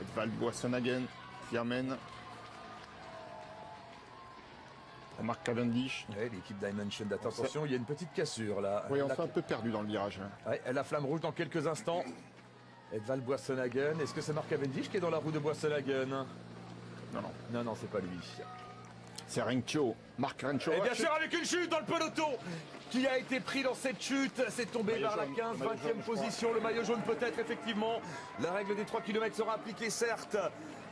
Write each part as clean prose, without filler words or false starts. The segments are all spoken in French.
Edvald Boasson-Hagen qui amène Mark Cavendish. Ouais, l'équipe Dimension Data. Attention, il y a une petite cassure là. Oui, on s'est un peu perdu dans le virage. Ouais, la flamme rouge dans quelques instants. Edvald Boasson-Hagen. Est-ce que c'est Mark Cavendish qui est dans la roue de Boasson-Hagen? Non, non. Non, non, c'est pas lui. C'est Rencho, Marc Rencho. Et bien sûr, avec une chute dans le peloton qui a été pris dans cette chute. C'est tombé vers la 15, 20e position. Le maillot jaune peut-être, effectivement. La règle des 3 km sera appliquée, certes.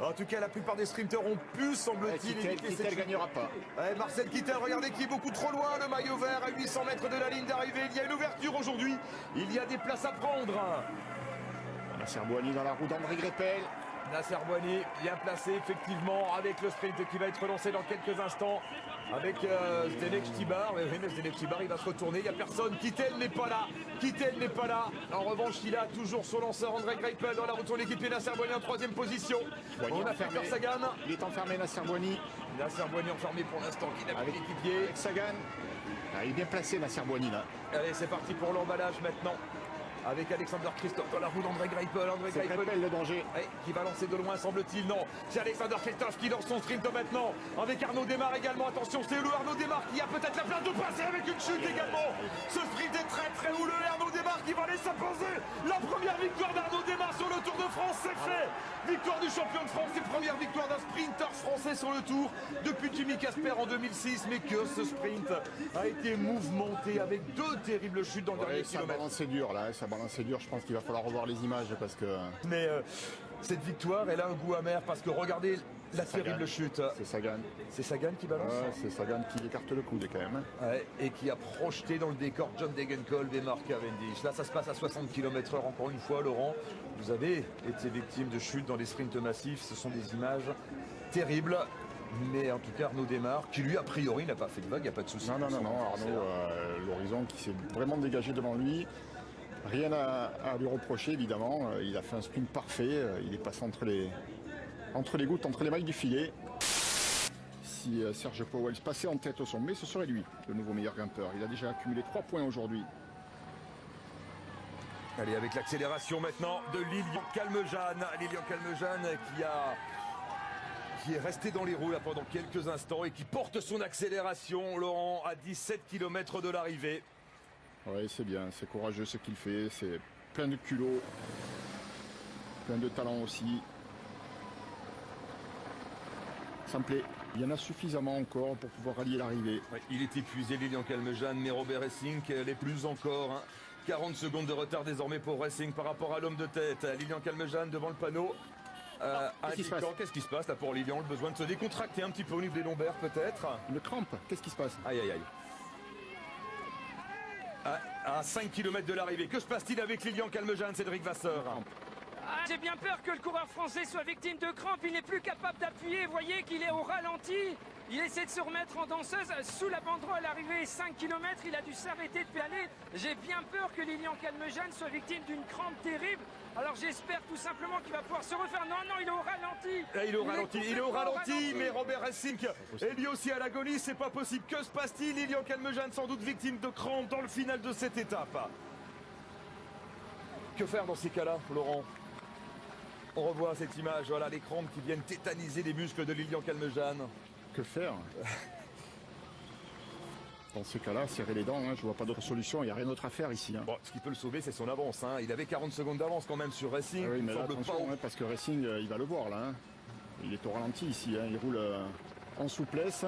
En tout cas, la plupart des sprinteurs ont pu, semble-t-il, éviter cette Kittel chute. gagnera pas. Ouais, Marcel Kittel, regardez qui est beaucoup trop loin. Le maillot vert à 800 mètres de la ligne d'arrivée. Il y a une ouverture aujourd'hui. Il y a des places à prendre. Nasser Bouhanni dans la roue d'André Greppel. Nasser Bouhanni, bien placé effectivement avec le sprint qui va être lancé dans quelques instants avec Zdenek Štibar. Mais Zdenek Štibar, il va se retourner, il n'y a personne. Kittel n'est pas là. Kittel n'est pas là. En revanche, il a toujours son lanceur André Greipel dans la route de l'équipier. Nasser Bouhanni en 3e position. On a Peter Sagan. Il est enfermé, Nasser Bouhanni. Nasser Bouhanni enfermé pour l'instant, qui n'a plus Avec l'équipier. Avec Sagan. Ah, il est bien placé, Nasser Bouhanni là. Allez, c'est parti pour l'emballage maintenant. Avec Alexander Christophe dans la roue d'André Greipel. André C'est Greipel Greppel le danger. ouais, qui va lancer de loin, semble-t-il. Non, c'est Alexander Christophe qui lance son sprint maintenant. Avec Arnaud Démarre également. Attention, c'est le Arnaud Démarre qui a peut-être la place de passer avec une chute également. Ce sprint est très très houleux. Arnaud Démarre qui va aller s'imposer. La première victoire d'Arnaud Démarre sur le Tour de France, c'est fait. Victoire du champion de France et première victoire d'un sprinter français sur le Tour depuis Jimmy Casper en 2006. Mais que ce sprint a été mouvementé avec 2 terribles chutes dans le dernier Ça kilomètre. balance dur là, ça balance dur. Je pense qu'il va falloir revoir les images parce que Mais cette victoire, elle a un goût amer parce que regardez la terrible chute. c'est Sagan. C'est Sagan qui balance. Ouais, c'est Sagan qui écarte le coude quand même. Ouais, et qui a projeté dans le décor John Degenkolb et Mark Cavendish. Là, ça se passe à 60 km/h encore une fois, Laurent. Vous avez été victime de chutes dans les sprints massifs. Ce sont des images terribles. Mais en tout cas, Arnaud Démarre, qui lui, a priori, n'a pas fait de vague, il n'y a pas de souci. Non, Arnaud, l'horizon qui s'est vraiment dégagé devant lui. Rien à lui reprocher, évidemment. Il a fait un sprint parfait. Il est passé entre les gouttes, entre les mailles du filet. Si Serge Pauwels passait en tête au sommet, ce serait lui, le nouveau meilleur grimpeur. Il a déjà accumulé 3 points aujourd'hui. Allez, avec l'accélération maintenant de Lilian Calmejane. Lilian Calmejane qui est resté dans les roues là pendant quelques instants et qui porte son accélération, Laurent, à 17 km de l'arrivée. Oui, c'est bien, c'est courageux ce qu'il fait, c'est plein de culot, plein de talent aussi. Ça me plaît, il y en a suffisamment encore pour pouvoir rallier l'arrivée. Ouais, il est épuisé, Lilian Calmejane, mais Robert Racing l'est plus encore. Hein. 40 secondes de retard désormais pour Racing par rapport à l'homme de tête. Lilian Calmejane devant le panneau. Qu'est-ce qui se passe là pour Lilian? Le besoin de se décontracter un petit peu au niveau des lombaires peut-être. Une crampe, qu'est-ce qui se passe? Aïe aïe aïe. À 5 km de l'arrivée, que se passe-t-il avec Lilian Calmejane, Cédric Vasseur? J'ai bien peur que le coureur français soit victime de crampes. Il n'est plus capable d'appuyer. Vous voyez qu'il est au ralenti. Il essaie de se remettre en danseuse. Sous la banderole arrivée 5 km, il a dû s'arrêter de pédaler. J'ai bien peur que Lilian Calmejane soit victime d'une crampe terrible. Alors j'espère tout simplement qu'il va pouvoir se refaire. Non, non, il est au ralenti. Il est au ralenti, mais Robert Racing est lui aussi à l'agonie. C'est pas possible. Que se passe-t-il? Lilian Calmejane sans doute victime de crampes dans le final de cette étape. Que faire dans ces cas-là, Laurent? On revoit cette image, voilà les crampes qui viennent tétaniser les muscles de Lilian Calmejane. Que faire? Dans ce cas-là, serrer les dents, hein, je vois pas d'autre solution, il n'y a rien d'autre à faire ici. Hein. Bon, ce qui peut le sauver, c'est son avance. Hein. Il avait 40 secondes d'avance quand même sur Racing. Ah oui, mais là, semble attention, pas... hein, parce que Racing, il va le voir là. Hein. Il est au ralenti ici, hein, il roule en souplesse.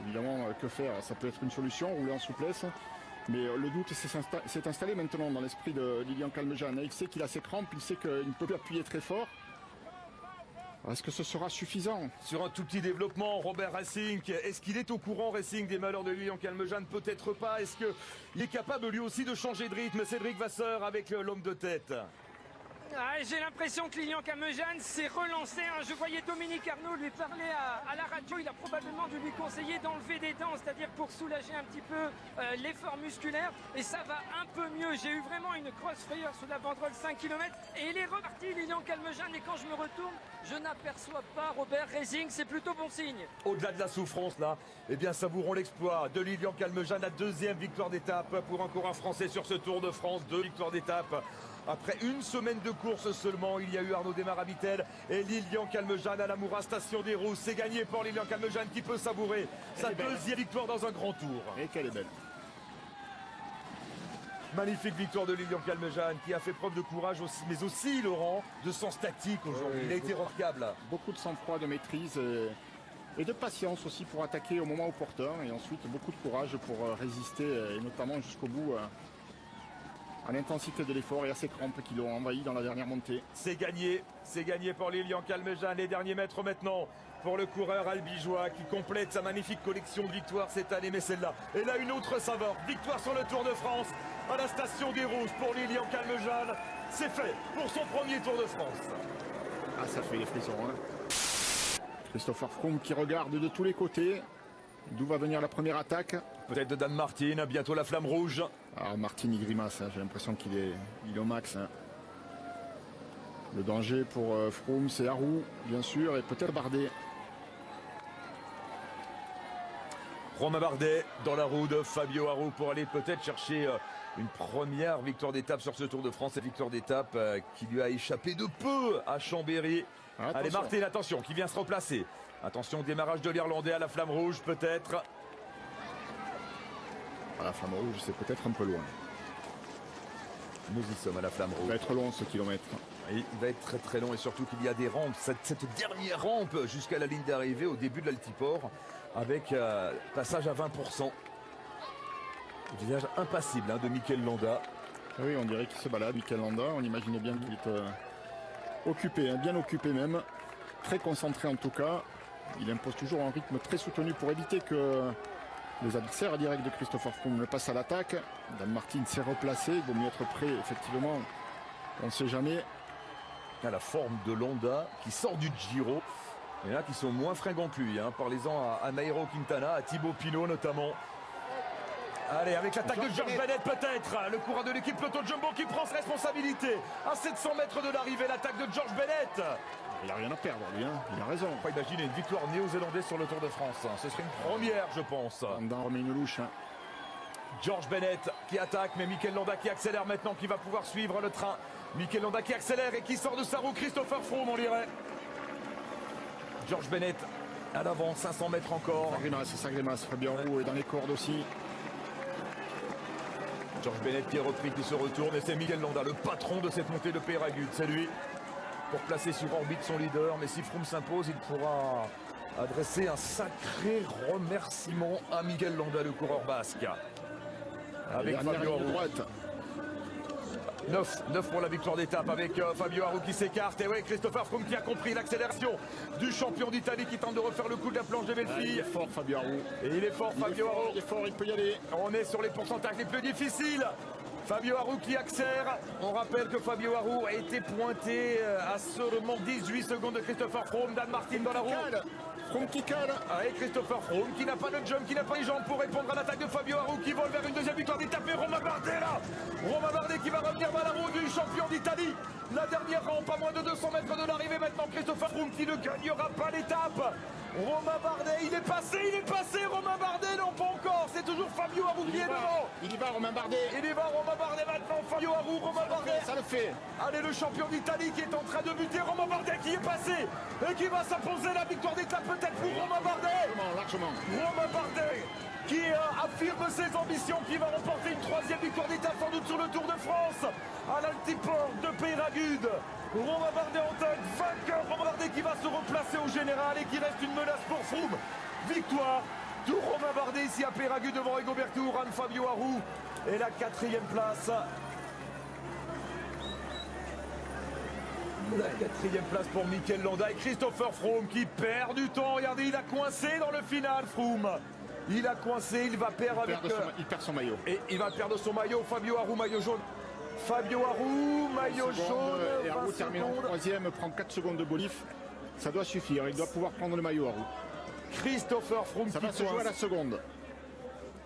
Évidemment, que faire? Ça peut être une solution, rouler en souplesse. Mais le doute s'est installé maintenant dans l'esprit de Lilian Calmejane. Il sait qu'il a ses crampes, il sait qu'il ne peut plus appuyer très fort. Est-ce que ce sera suffisant? Sur un tout petit développement, Robert Racing, est-ce qu'il est au courant, Racing, des malheurs de Lilian Calmejane? Peut-être pas. Est-ce qu'il est capable lui aussi de changer de rythme? Cédric Vasseur avec l'homme de tête. J'ai l'impression que Lilian Calmejane s'est relancé. Hein. Je voyais Dominique Arnaud lui parler à la radio. Il a probablement dû lui conseiller d'enlever des dents, c'est-à-dire pour soulager un petit peu l'effort musculaire. Et ça va un peu mieux. J'ai eu vraiment une grosse frayeur sous la banderole 5 km. Et il est reparti, Lilian Calmejane. Et quand je me retourne, je n'aperçois pas Robert Racing. C'est plutôt bon signe. Au-delà de la souffrance, là, eh bien, savourons l'exploit de Lilian Calmejane. La 2e victoire d'étape pour un coureur français sur ce Tour de France. 2 victoires d'étape Après une semaine de course seulement, il y a eu Arnaud Démare à Vittel et Lilian Calmejane à la Moura, station des Rousses. C'est gagné pour Lilian Calmejane qui peut savourer sa deuxième victoire dans un grand tour. Et qu'elle est belle. Magnifique victoire de Lilian Calmejane qui a fait preuve de courage aussi, mais aussi, Laurent, de son statique aujourd'hui. Il a été remarquable. Beaucoup de sang-froid, de maîtrise et de patience aussi pour attaquer au moment opportun. Et ensuite, beaucoup de courage pour résister, et notamment jusqu'au bout, à l'intensité de l'effort et à ces crampes qui l'ont envahi dans la dernière montée. C'est gagné pour Lilian Calmejane. Les derniers mètres maintenant pour le coureur albigeois qui complète sa magnifique collection de victoires cette année. Mais celle-là, elle a une autre saveur. Victoire sur le Tour de France à la station des Rousses pour Lilian Calmejane. C'est fait pour son premier Tour de France. Ah, ça fait les frissons, hein. Christopher Froome qui regarde de tous les côtés. D'où va venir la première attaque? Peut-être de Dan Martin, bientôt la flamme rouge. Alors Martin il grimace, hein. J'ai l'impression qu'il est au max, hein. Le danger pour Froome, c'est Arou, bien sûr, et peut-être Bardet. Romain Bardet dans la roue de Fabio Aru pour aller peut-être chercher une première victoire d'étape sur ce Tour de France. Cette victoire d'étape qui lui a échappé de peu à Chambéry. Attention. Allez Martin, attention, qui vient se replacer. Attention, démarrage de l'Irlandais à la flamme rouge peut-être. À la flamme rouge, c'est peut-être un peu loin. Nous y sommes à la flamme Il rouge. va être long ce kilomètre. Et il va être très très long et surtout qu'il y a des rampes. Cette dernière rampe jusqu'à la ligne d'arrivée au début de l'altiport avec passage à 20%. Visage impassible de Mikel Landa. Oui, on dirait qu'il se balade, Mikel Landa. On imaginait bien qu'il était occupé, hein, bien occupé même. Très concentré en tout cas. Il impose toujours un rythme très soutenu pour éviter que les adversaires directs de Christopher Froome ne passent à l'attaque. Dan Martin s'est replacé. Il vaut mieux être prêt, effectivement. On ne sait jamais. À la forme de Landa qui sort du Giro. Il y en a qui sont moins fringants que lui. Parlez-en à Nairo Quintana, à Thibaut Pinot notamment. Allez, avec l'attaque de George Bennett peut-être. Le coureur de l'équipe Lotto Jumbo qui prend ses responsabilités. À 700 mètres de l'arrivée, l'attaque de George Bennett. Il n'a rien à perdre, lui. Hein. Il a raison. On peut imaginer une victoire néo-zélandaise sur le Tour de France. Ce serait une première, je pense. Landa remet une louche. Hein. George Bennett qui attaque, mais Mikel Landa qui accélère maintenant, qui va pouvoir suivre le train. Mikel Landa qui accélère et qui sort de sa roue. Christopher Froome, on dirait. George Bennett à l'avant, 500 mètres encore. Ça grimace. Fabio Aru est dans les cordes aussi. George Bennett qui est repris, qui se retourne. Et c'est Mikel Landa, le patron de cette montée de Peyragudes. C'est lui pour placer sur orbite son leader. Mais si Froome s'impose, il pourra adresser un sacré remerciement à Mikel Landa, le coureur basque. Avec Fabio Aru. Droite. 9 pour la victoire d'étape avec Fabio Aru qui s'écarte. Et oui, Christopher Froome qui a compris l'accélération du champion d'Italie qui tente de refaire le coup de la planche de Belfi. Il est fort, Fabio Aru. Et il est fort, Fabio Aru. Il est fort, il peut y aller. On est sur les pourcentages les plus difficiles. Fabio Aru qui accélère. On rappelle que Fabio Aru a été pointé à seulement 18 secondes de Christopher Froome. Dan Martin dans la roue. Froome qui cale. Et Christopher Froome qui n'a pas de jump, qui n'a pas les jambes pour répondre à l'attaque de Fabio Aru qui vole vers une deuxième victoire d'étape. Et Romain Bardet là. Romain Bardet qui va revenir dans la roue du champion d'Italie. La dernière rampe à moins de 200 mètres de l'arrivée maintenant. Christopher Froome qui ne gagnera pas l'étape. Romain Bardet, il est passé, Romain Bardet, non pas encore, c'est toujours Fabio Aru qui est devant. Il y va, Romain Bardet. Il y va, Romain Bardet maintenant, Fabio Aru, Romain Bardet. Ça le fait. Allez, le champion d'Italie qui est en train de buter, Romain Bardet qui est passé et qui va s'imposer la victoire d'étape peut-être pour Romain Bardet. Largement. Romain Bardet qui affirme ses ambitions, qui va remporter une troisième victoire d'étape sans doute sur le Tour de France à l'altiport de Peyragudes. Romain Bardet en tête, vainqueur. Romain Bardet qui va se replacer au général et qui reste une menace pour Froome. Victoire de Romain Bardet ici à Peyragudes devant Rigoberto Urán, Fabio Aru et la 4e place. La 4e place pour Mikel Landa et Christopher Froome qui perd du temps. Regardez, il a coincé dans le final, Froome. Il a coincé, il va perdre avec... Il perd son maillot. Et il va perdre son maillot. Fabio Aru, maillot jaune. Fabio Aru, maillot jaune. Et Aru termine en 3e, prend 4 secondes de bolif. Ça doit suffire, il doit pouvoir prendre le maillot Aru. Christopher Froome ça qui va se jouer à la seconde.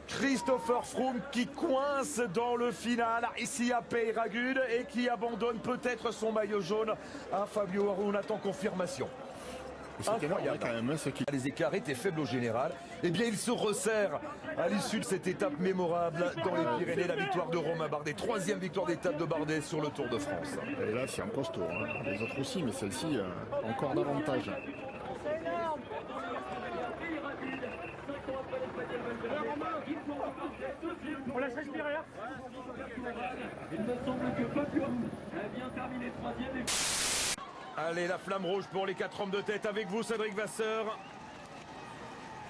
Christopher Froome qui coince dans le final ici à Peyragudes et qui abandonne peut-être son maillot jaune à Fabio Aru. On attend confirmation. C'est énorme hein, quand même. Hein, Les écarts étaient faibles au général. Eh bien, il se resserre à l'issue de cette étape mémorable dans les Pyrénées. La victoire de Romain Bardet. 3e victoire d'étape de Bardet sur le Tour de France. Et là, c'est un costaud. Hein. Les autres aussi, mais celle-ci, encore davantage. On laisse respirer. Il me semble que Fabio a bien terminé 3e. Allez, la flamme rouge pour les 4 hommes de tête avec vous, Cédric Vasseur.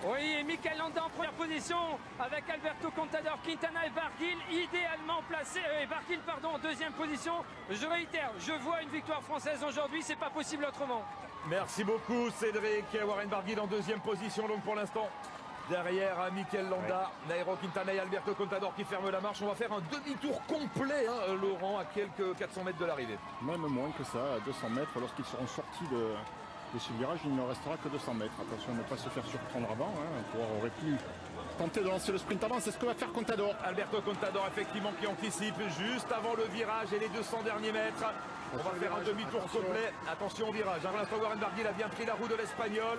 Oui, et Mikel Landa en première position avec Alberto Contador, Quintana et Barguil idéalement placés. Barguil, pardon, en 2e position. Je réitère, je vois une victoire française aujourd'hui, c'est pas possible autrement. Merci beaucoup, Cédric. Warren Barguil en 2e position, donc pour l'instant. Derrière Mikel Landa, Nairo Quintana et Alberto Contador qui ferment la marche. On va faire un demi-tour complet, hein, Laurent, à quelques 400 mètres de l'arrivée. Même moins que ça, à 200 mètres. Lorsqu'ils seront sortis de ce virage, il ne restera que 200 mètres. Attention à ne pas se faire surprendre avant. Hein. Le coureur aurait pu tenter de lancer le sprint avant. C'est ce que va faire Contador. Alberto Contador, effectivement, qui anticipe juste avant le virage et les 200 derniers mètres. On va faire un demi-tour complet. Attention au virage. Avant l'instant, Warren Barguil a bien pris la roue de l'Espagnol.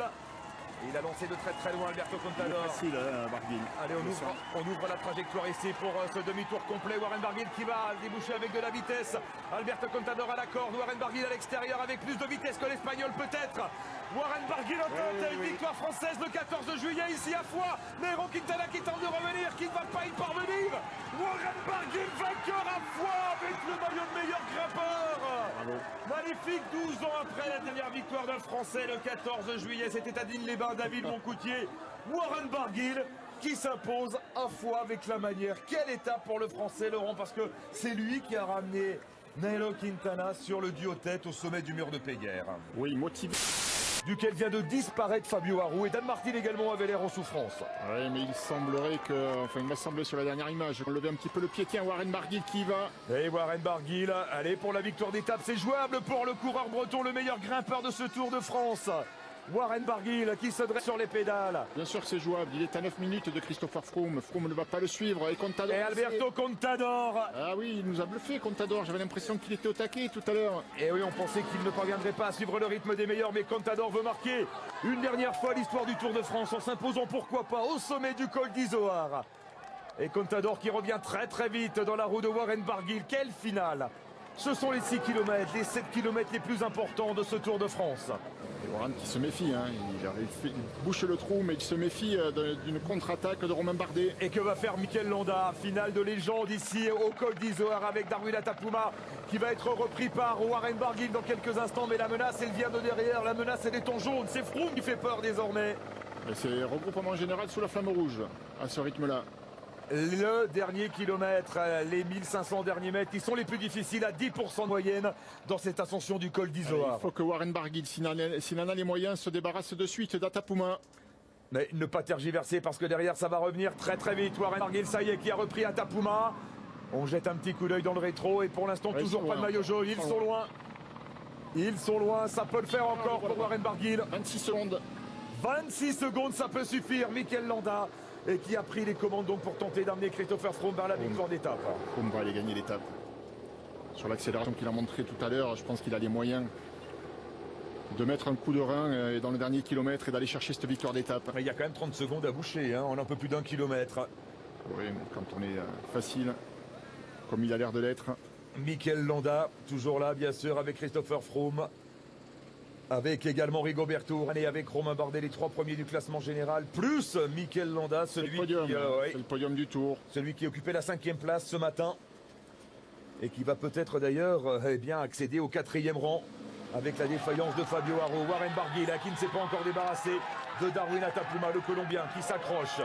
Il a lancé de très très loin Alberto Contador. Facile, Barguil. Allez, on ouvre la trajectoire ici pour ce demi-tour complet. Warren Barguil qui va déboucher avec de la vitesse. Alberto Contador à la corde. Warren Barguil à l'extérieur avec plus de vitesse que l'Espagnol peut-être. Warren Barguil en tête. Une victoire française le 14 juillet ici à Foix. Nairo Quintana qui tente de revenir, qui ne va pas y parvenir. Warren Barguil vainqueur à Foix avec le maillot de meilleur grimpeur. Bravo. Magnifique 12 ans après la dernière victoire d'un Français le 14 juillet. C'était à Digne-les-Bains. David Moncoutier, Warren Barguil qui s'impose à Foix avec la manière. Quelle étape pour le Français, Laurent, parce que c'est lui qui a ramené Nairo Quintana sur le duo tête au sommet du mur de Péguerre. Oui, motivé. Duquel vient de disparaître Fabio Aru et Dan Martin également avait l'air en souffrance. Oui, mais il semblerait que, enfin il m'a semblé sur la dernière image, on levait un petit peu le pied. Tiens, Warren Barguil qui y va. Et Warren Barguil, allez pour la victoire d'étape, c'est jouable pour le coureur breton, le meilleur grimpeur de ce Tour de France. Warren Barguil qui se dresse sur les pédales. Bien sûr que c'est jouable, il est à 9 minutes de Christopher Froome. Froome ne va pas le suivre. Et Contador. Et Alberto Contador. Ah oui, il nous a bluffé Contador, j'avais l'impression qu'il était au taquet tout à l'heure. Et oui, on pensait qu'il ne parviendrait pas à suivre le rythme des meilleurs, mais Contador veut marquer une dernière fois l'histoire du Tour de France en s'imposant pourquoi pas au sommet du col d'Izoard. Et Contador qui revient très très vite dans la roue de Warren Barguil. Quelle finale! Ce sont les 6 km, les 7 km les plus importants de ce Tour de France. Et Warren qui se méfie, hein. Il bouche le trou, mais il se méfie d'une contre-attaque de Romain Bardet. Et que va faire Mikel Landa? Finale de légende ici au col d'Izoard avec Darwin Atapuma qui va être repris par Warren Barguil dans quelques instants. Mais la menace, elle vient de derrière. La menace, elle est en jaune. C'est Froome qui fait peur désormais. Et c'est regroupement général sous la flamme rouge à ce rythme-là. Le dernier kilomètre, les 1500 derniers mètres, qui sont les plus difficiles à 10% de moyenne dans cette ascension du col d'Izoard. Il faut que Warren Barguil, s'il en a les moyens, se débarrasse de suite d'Atapuma. Mais ne pas tergiverser parce que derrière ça va revenir très très vite. Warren Barguil, ça y est, qui a repris Atapuma. On jette un petit coup d'œil dans le rétro et pour l'instant toujours pas de maillot jaune. Ils sont loin. Ils sont loin, ça peut le faire encore pour Warren Barguil. 26 secondes. 26 secondes, ça peut suffire. Mikel Landa. Et qui a pris les commandes donc pour tenter d'amener Christopher Froome vers la victoire d'étape. Froome va aller gagner l'étape. Sur l'accélération qu'il a montré tout à l'heure, je pense qu'il a les moyens de mettre un coup de rein dans le dernier kilomètre et d'aller chercher cette victoire d'étape. Il y a quand même 30 secondes à boucher, hein, on a un peu plus d'1 kilomètre. Oui, mais quand on est facile, comme il a l'air de l'être. Mikel Landa, toujours là bien sûr avec Christopher Froome. Avec également Rigoberto et avec Romain Bardet, les 3 premiers du classement général, plus Mikel Landa, celui c'est le podium du Tour. Celui qui occupait la 5e place ce matin et qui va peut-être d'ailleurs bien accéder au 4e rang avec la défaillance de Fabio Aru. Warren Barguil qui ne s'est pas encore débarrassé de Darwin Atapuma, le Colombien qui s'accroche.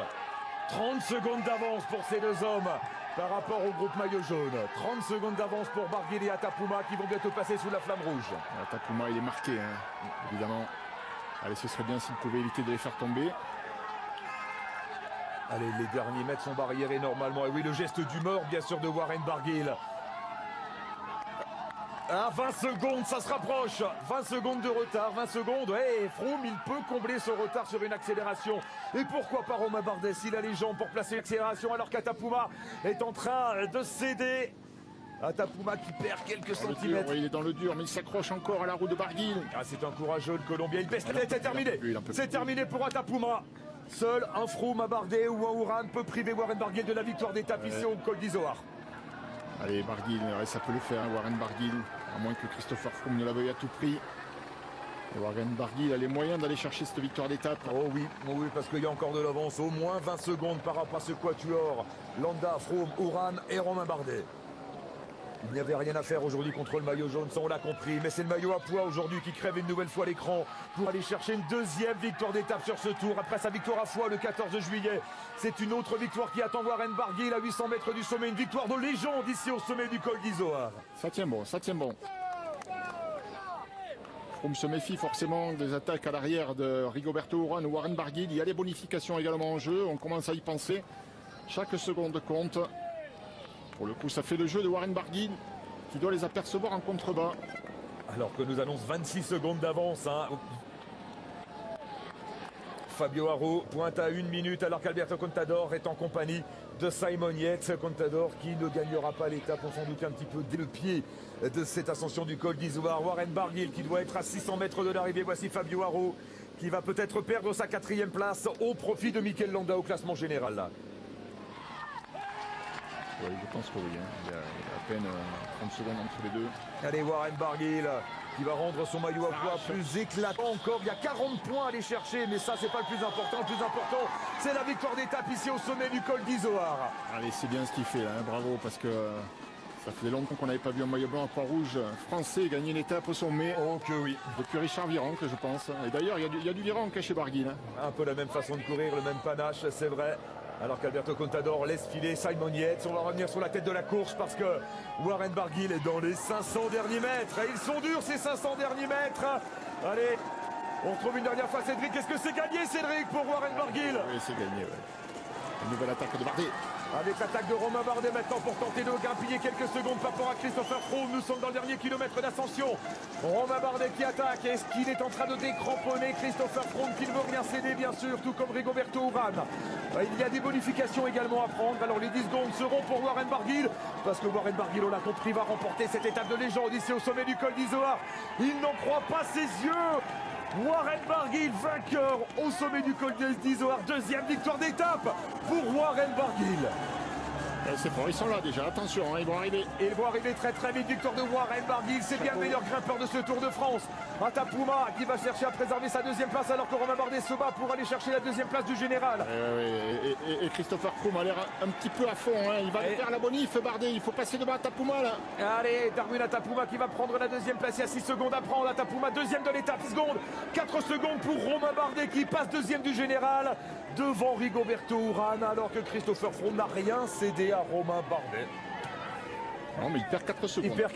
30 secondes d'avance pour ces deux hommes par rapport au groupe maillot jaune. 30 secondes d'avance pour Barguil et Atapuma qui vont bientôt passer sous la flamme rouge. Atapuma, il est marqué, hein, évidemment. Allez, ce serait bien s'il pouvait éviter de les faire tomber. Allez, les derniers mètres sont barriérés normalement. Et oui, le geste d'humeur, bien sûr, de Warren Barguil. À 20 secondes, ça se rapproche. 20 secondes de retard, 20 secondes. Et Froome, il peut combler ce retard sur une accélération. Et pourquoi pas Romain Bardet, s'il a les jambes pour placer l'accélération alors qu'Atapuma est en train de céder. Atapouma qui perd quelques Dans le dur, centimètres. oui, il est dans le dur, mais il s'accroche encore à la roue de Barguil. Ah, c'est un courageux le Colombien. Il baisse la tête, c'est terminé. Il en peut plus. C'est terminé pour Atapouma. Seul un Froome, un Bardet ou un Uran peut priver Warren Barguil de la victoire d'étape ici au col d'Izoard. Allez, Barguil, ça peut le faire, hein, Warren Barguil, à moins que Christopher Froome ne la veuille à tout prix. Et Warren Barguil a les moyens d'aller chercher cette victoire d'étape. Oh oui, parce qu'il y a encore de l'avance, au moins 20 secondes par rapport à ce quatuor. Landa, Froome, Uran et Romain Bardet. Il n'y avait rien à faire aujourd'hui contre le maillot jaune, ça on l'a compris. Mais c'est le maillot à poids aujourd'hui qui crève une nouvelle fois l'écran pour aller chercher une deuxième victoire d'étape sur ce tour. Après sa victoire à Foix le 14 juillet, c'est une autre victoire qui attend Warren Barguil à 800 mètres du sommet. Une victoire de légende ici au sommet du col d'Izoard. Ça tient bon, ça tient bon. Froome se méfie forcément des attaques à l'arrière de Rigoberto Uran ou Warren Barguil. Il y a des bonifications également en jeu, on commence à y penser. Chaque seconde compte. Pour le coup, ça fait le jeu de Warren Barguil qui doit les apercevoir en contrebas. Alors que nous annonce 26 secondes d'avance. Hein. Fabio Haro pointe à 1 minute alors qu'Alberto Contador est en compagnie de Simon Yates. Contador qui ne gagnera pas l'étape, on s'en doute un petit peu dès le pied de cette ascension du col d'Izoard. Warren Barguil qui doit être à 600 mètres de l'arrivée. Voici Fabio Haro qui va peut-être perdre sa 4e place au profit de Mikel Landa au classement général. Là. Oui, je pense que oui. Hein. Il y a à peine 30 secondes entre les deux. Allez, Warren Barguil qui va rendre son maillot à poids plus éclatant encore. Il y a 40 points à aller chercher, mais ça, c'est pas le plus important. Le plus important, c'est la victoire d'étape ici au sommet du col d'Izoard. Allez, c'est bien ce qu'il fait, là, hein. Bravo, parce que ça faisait longtemps qu'on n'avait pas vu un maillot blanc à Croix-Rouge français gagner une étape au sommet. Oh que oui. Depuis Richard Virenque, je pense. Et d'ailleurs, il y a du Virenque chez Barguil. Hein. Un peu la même façon de courir, le même panache, c'est vrai. Alors qu'Alberto Contador laisse filer Simon Yates. On va revenir sur la tête de la course parce que Warren Barguil est dans les 500 derniers mètres. Et ils sont durs ces 500 derniers mètres. Allez, on retrouve une dernière fois Cédric. Est-ce que c'est gagné, Cédric, pour Warren Barguil? Oui, c'est gagné, ouais. Une nouvelle attaque de Bardet. Avec l'attaque de Romain Bardet maintenant pour tenter de grappiller quelques secondes par rapport à Christopher Froome. Nous sommes dans le dernier kilomètre d'ascension. Romain Bardet qui attaque. Est-ce qu'il est en train de décramponner Christopher Froome qui ne veut rien céder bien sûr, tout comme Rigoberto Uran. Il y a des bonifications également à prendre. Alors les 10 secondes seront pour Warren Barguil. Parce que Warren Barguil, on l'a compris, va remporter cette étape de légende ici au sommet du col d'Izoard. Il n'en croit pas ses yeux. Warren Barguil, vainqueur au sommet du col d'Izoard. Deuxième victoire d'étape pour Warren Barguil. C'est fort, ils sont là déjà, attention, hein, ils vont arriver. Ils vont arriver très très vite, victoire de Warren Barguil, c'est bien le meilleur grimpeur de ce Tour de France. Atapouma qui va chercher à préserver sa 2e place alors que Romain Bardet se bat pour aller chercher la 2e place du général. Et Christopher Froome a l'air un petit peu à fond, hein. Il va faire la bonif, Bardet, il faut passer devant Atapouma là. Allez, Darwin Atapouma qui va prendre la 2e place, il y a 6 secondes à prendre. Atapouma 2e de l'étape, 6 secondes, 4 secondes pour Romain Bardet qui passe 2e du général devant Rigoberto Uran alors que Christopher Froome n'a rien cédé à Romain Bardet. Non mais il perd 4 secondes. Il perd